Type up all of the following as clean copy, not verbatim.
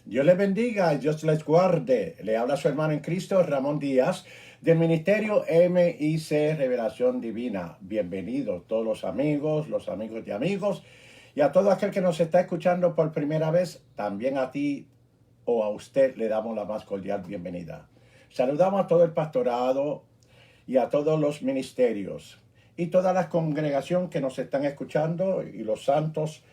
Dios les bendiga y Dios les guarde. Le habla su hermano en Cristo, Ramón Díaz, del Ministerio MIC Revelación Divina. Bienvenidos todos los amigos de amigos, y a todo aquel que nos está escuchando por primera vez, también a ti o a usted le damos la más cordial bienvenida. Saludamos a todo el pastorado y a todos los ministerios y toda la congregación que nos están escuchando y los santos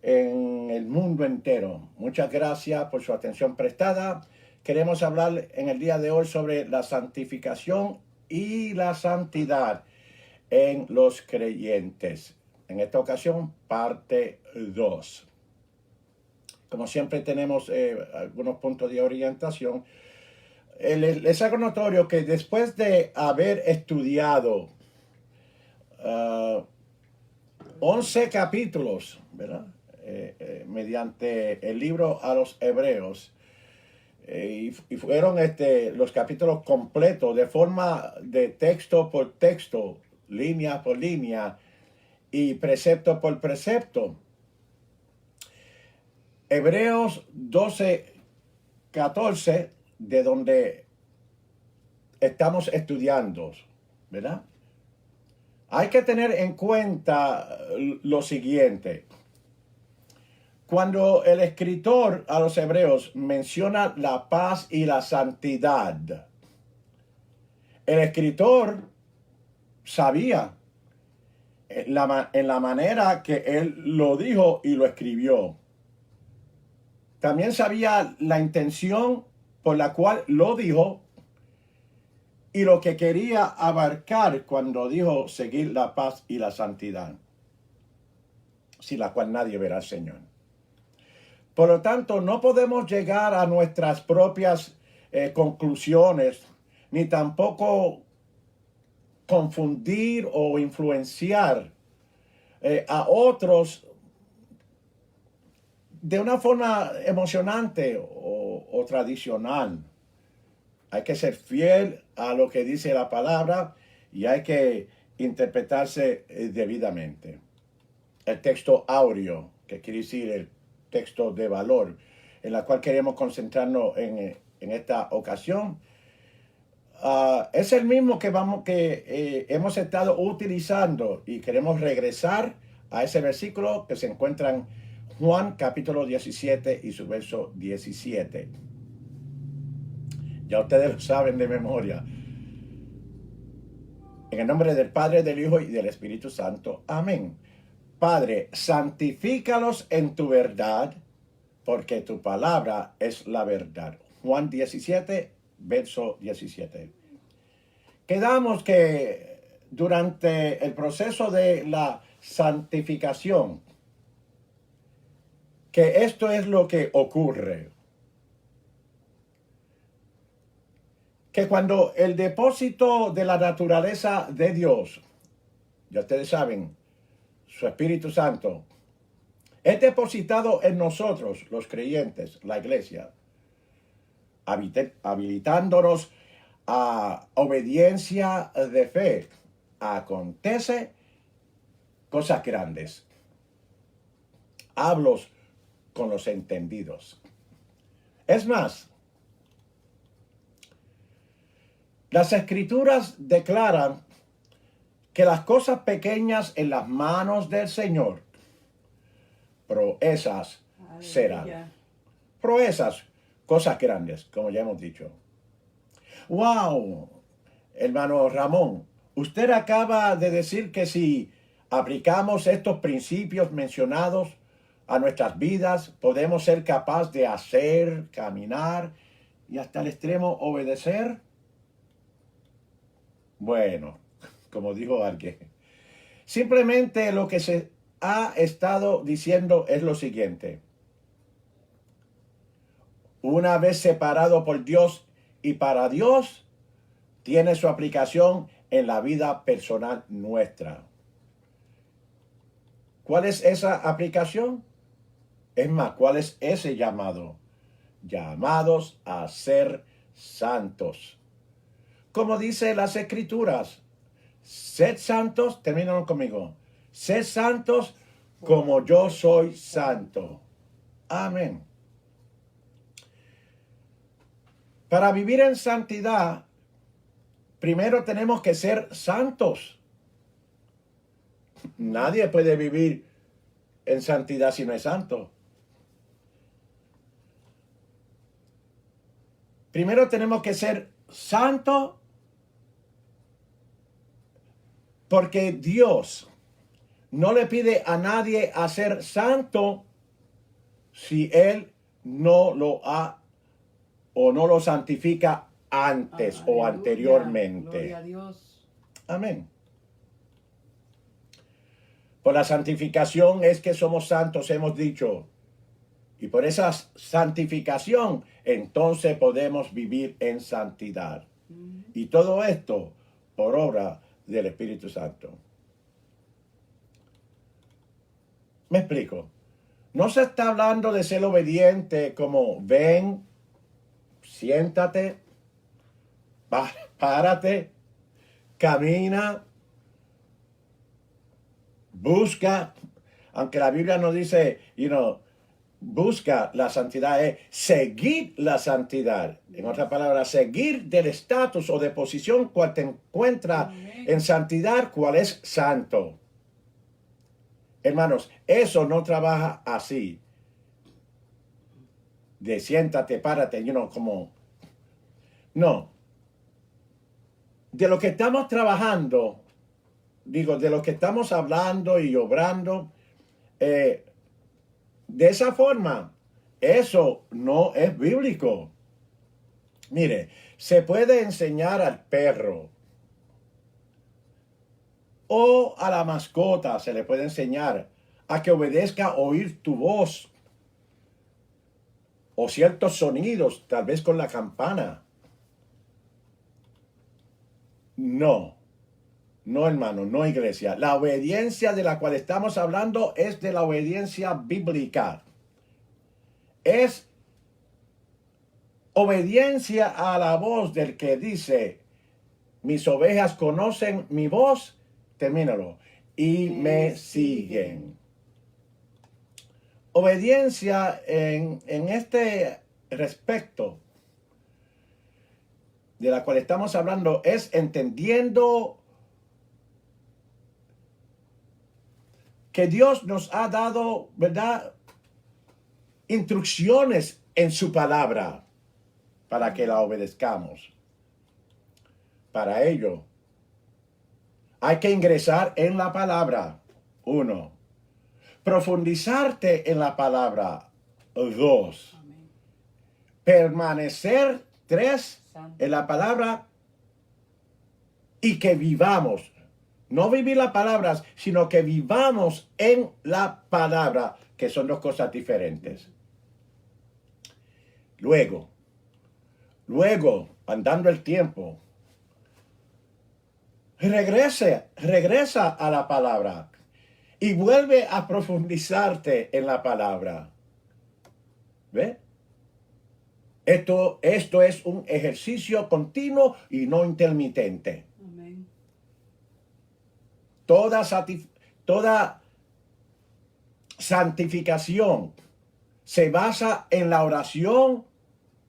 en el mundo entero. Muchas gracias por su atención prestada. Queremos hablar en el día de hoy sobre la santificación y la santidad en los creyentes. En esta ocasión, parte 2. Como siempre tenemos algunos puntos de orientación. Les hago notorio que después de haber estudiado 11 capítulos, ¿verdad? Mediante el libro a los Hebreos, y fueron los capítulos completos de forma de texto por texto, línea por línea y precepto por precepto. Hebreos 12:14, de donde estamos estudiando, ¿verdad? Hay que tener en cuenta lo siguiente. Cuando el escritor a los hebreos menciona la paz y la santidad, el escritor sabía en la manera que él lo dijo y lo escribió. También sabía la intención por la cual lo dijo y lo que quería abarcar cuando dijo seguir la paz y la santidad, sin la cual nadie verá al Señor. Por lo tanto, no podemos llegar a nuestras propias conclusiones, ni tampoco confundir o influenciar a otros de una forma emocionante o tradicional. Hay que ser fiel a lo que dice la palabra y hay que interpretarse debidamente. El texto áureo, que quiere decir el texto de valor, en la cual queremos concentrarnos en esta ocasión, es el mismo que hemos estado utilizando, y queremos regresar a ese versículo que se encuentra en Juan capítulo 17 y su verso 17. Ya ustedes lo saben de memoria. En el nombre del Padre, del Hijo y del Espíritu Santo. Amén. Padre, santifícalos en tu verdad, porque tu palabra es la verdad. Juan 17, verso 17. Quedamos que durante el proceso de la santificación, que esto es lo que ocurre. Que cuando el depósito de la naturaleza de Dios, ya ustedes saben, su Espíritu Santo, es depositado en nosotros, los creyentes, la iglesia, habilitándonos a obediencia de fe, acontece cosas grandes. Hablo con los entendidos. Es más, las Escrituras declaran que las cosas pequeñas en las manos del Señor, proezas serán. Proezas, cosas grandes, como ya hemos dicho. ¡Wow! Hermano Ramón, usted acaba de decir que si aplicamos estos principios mencionados a nuestras vidas, podemos ser capaces de hacer, caminar y hasta el extremo obedecer. Bueno, como dijo alguien, simplemente lo que se ha estado diciendo es lo siguiente. Una vez separado por Dios y para Dios, tiene su aplicación en la vida personal nuestra. ¿Cuál es esa aplicación? Es más, ¿cuál es ese llamado? Llamados a ser santos. Como dice las Escrituras, sed santos, terminan conmigo, sed santos como yo soy santo. Amén. Para vivir en santidad, primero tenemos que ser santos. Nadie puede vivir en santidad si no es santo. Primero tenemos que ser santos porque Dios no le pide a nadie a ser santo si Él no lo ha o no lo santifica antes o anteriormente. Gloria a Dios. Amén. Por la santificación es que somos santos, hemos dicho. Y por esa santificación, entonces podemos vivir en santidad. Y todo esto por obra del Espíritu Santo. Me explico. No se está hablando de ser obediente como ven, siéntate, párate, camina, busca. Aunque la Biblia no dice, busca la santidad, es seguir la santidad. En otras palabras, seguir del estatus o de posición cual te encuentra en santidad, cual es santo. Hermanos, eso no trabaja así. De siéntate, párate, como... No. De lo que estamos trabajando, de lo que estamos hablando y obrando, de esa forma, eso no es bíblico. Mire, se puede enseñar al perro o a la mascota, se le puede enseñar a que obedezca a oír tu voz o ciertos sonidos, tal vez con la campana. No, hermano, no, iglesia. La obediencia de la cual estamos hablando es de la obediencia bíblica. Es obediencia a la voz del que dice, mis ovejas conocen mi voz, termínalo, y me siguen. Obediencia en este respecto de la cual estamos hablando es entendiendo que Dios nos ha dado, ¿verdad?, instrucciones en su palabra para que la obedezcamos. Para ello, hay que ingresar en la palabra. 1. Profundizarte en la palabra. 2. Permanecer. 3. En la palabra y que vivamos. No vivir las palabras, sino que vivamos en la palabra, que son dos cosas diferentes. Luego, andando el tiempo, regresa a la palabra y vuelve a profundizarte en la palabra. ¿Ve? Esto es un ejercicio continuo y no intermitente. Amén. Toda santificación se basa en la oración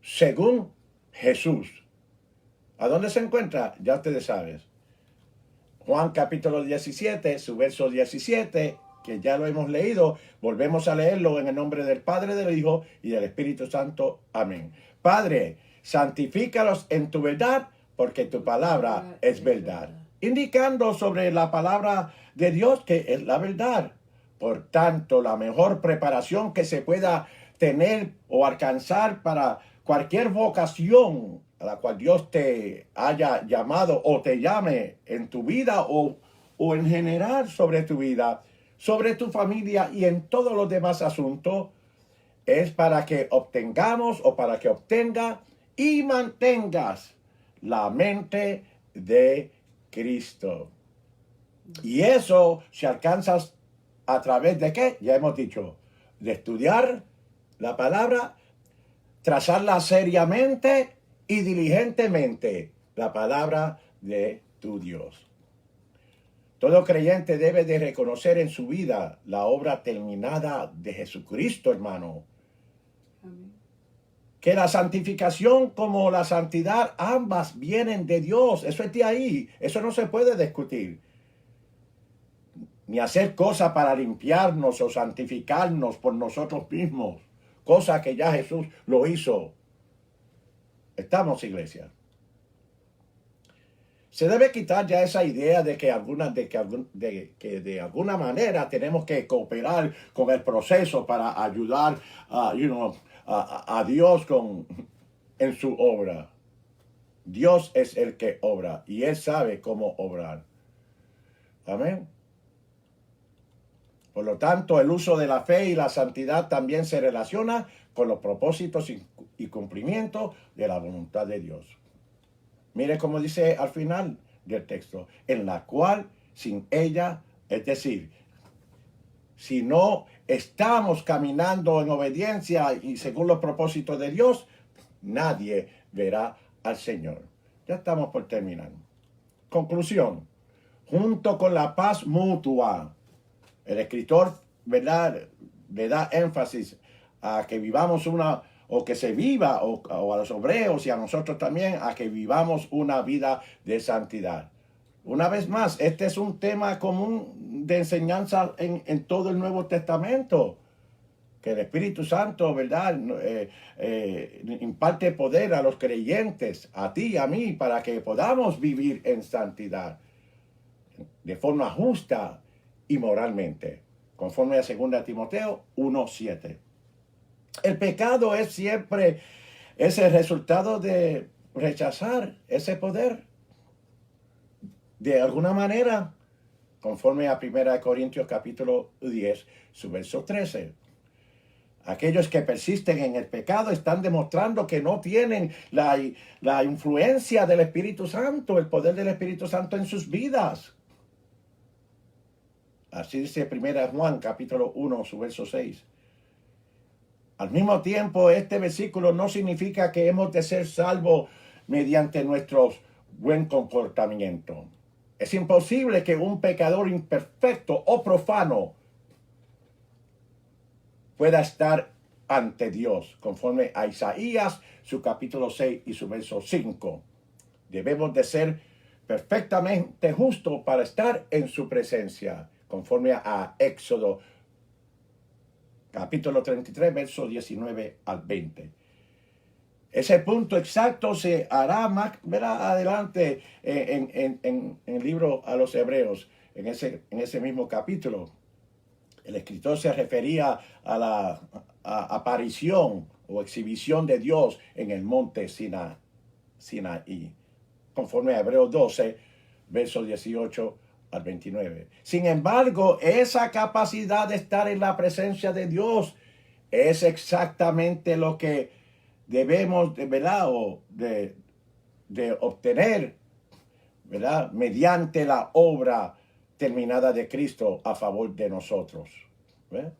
según Jesús. ¿A dónde se encuentra? Ya ustedes saben. Juan capítulo 17, su verso 17, que ya lo hemos leído. Volvemos a leerlo en el nombre del Padre, del Hijo y del Espíritu Santo. Amén. Padre, santifícalos en tu verdad, porque tu palabra es verdad. Indicando sobre la palabra de Dios que es la verdad. Por tanto, la mejor preparación que se pueda tener o alcanzar para cualquier vocación a la cual Dios te haya llamado o te llame en tu vida o en general sobre tu vida, sobre tu familia y en todos los demás asuntos, es para que obtengamos o para que obtenga y mantengas la mente de Cristo. Y eso se alcanza a través de ¿qué? Ya hemos dicho, de estudiar la palabra, trazarla seriamente y diligentemente, la palabra de tu Dios. Todo creyente debe de reconocer en su vida la obra terminada de Jesucristo, hermano. Amén. que la santificación como la santidad, ambas vienen de Dios. Eso es de ahí. Eso no se puede discutir. Ni hacer cosas para limpiarnos o santificarnos por nosotros mismos. Cosa que ya Jesús lo hizo. Estamos, iglesia. Se debe quitar ya esa idea de que de alguna manera tenemos que cooperar con el proceso para ayudar a Dios en su obra. Dios es el que obra y Él sabe cómo obrar. Amén. Por lo tanto, el uso de la fe y la santidad también se relaciona con los propósitos y cumplimiento de la voluntad de Dios. Mire cómo dice al final del texto, en la cual sin ella, es decir, si no estamos caminando en obediencia y según los propósitos de Dios, nadie verá al Señor. Ya estamos por terminar. Conclusión. Junto con la paz mutua, el escritor, ¿verdad?, le da énfasis a que vivamos o que se viva, o a los hebreos y a nosotros también, a que vivamos una vida de santidad. Una vez más, este es un tema común de enseñanza en todo el Nuevo Testamento, que el Espíritu Santo, ¿verdad?, imparte poder a los creyentes, a ti y a mí, para que podamos vivir en santidad, de forma justa y moralmente, conforme a 2 Timoteo 1:7. El pecado es siempre ese resultado de rechazar ese poder. De alguna manera, conforme a 1 Corintios capítulo 10, su verso 13. Aquellos que persisten en el pecado están demostrando que no tienen la influencia del Espíritu Santo, el poder del Espíritu Santo en sus vidas. Así dice 1 Juan capítulo 1, su verso 6. Al mismo tiempo, este versículo no significa que hemos de ser salvos mediante nuestro buen comportamiento. Es imposible que un pecador imperfecto o profano pueda estar ante Dios, conforme a Isaías, su capítulo 6 y su verso 5. Debemos de ser perfectamente justos para estar en su presencia, conforme a Éxodo capítulo 33, versos 19 al 20. Ese punto exacto se hará más adelante en el libro a los Hebreos, en ese mismo capítulo. El escritor se refería a la aparición o exhibición de Dios en el monte Sinaí, conforme a Hebreos 12, versos 18 al 29. Sin embargo, esa capacidad de estar en la presencia de Dios es exactamente lo que debemos de obtener, ¿verdad?, mediante la obra terminada de Cristo a favor de nosotros. ¿Ve?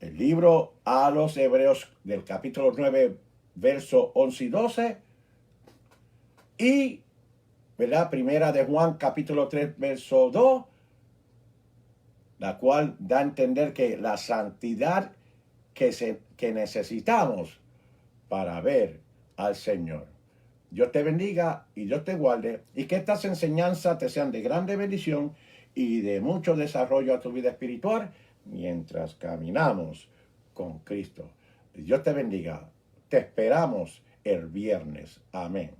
El libro a los Hebreos del capítulo 9, versos 11 y 12, y ¿verdad?, Primera de Juan capítulo 3, verso 2, la cual da a entender que la santidad que necesitamos para ver al Señor. Dios te bendiga y Dios te guarde, y que estas enseñanzas te sean de grande bendición y de mucho desarrollo a tu vida espiritual mientras caminamos con Cristo. Dios te bendiga. Te esperamos el viernes. Amén.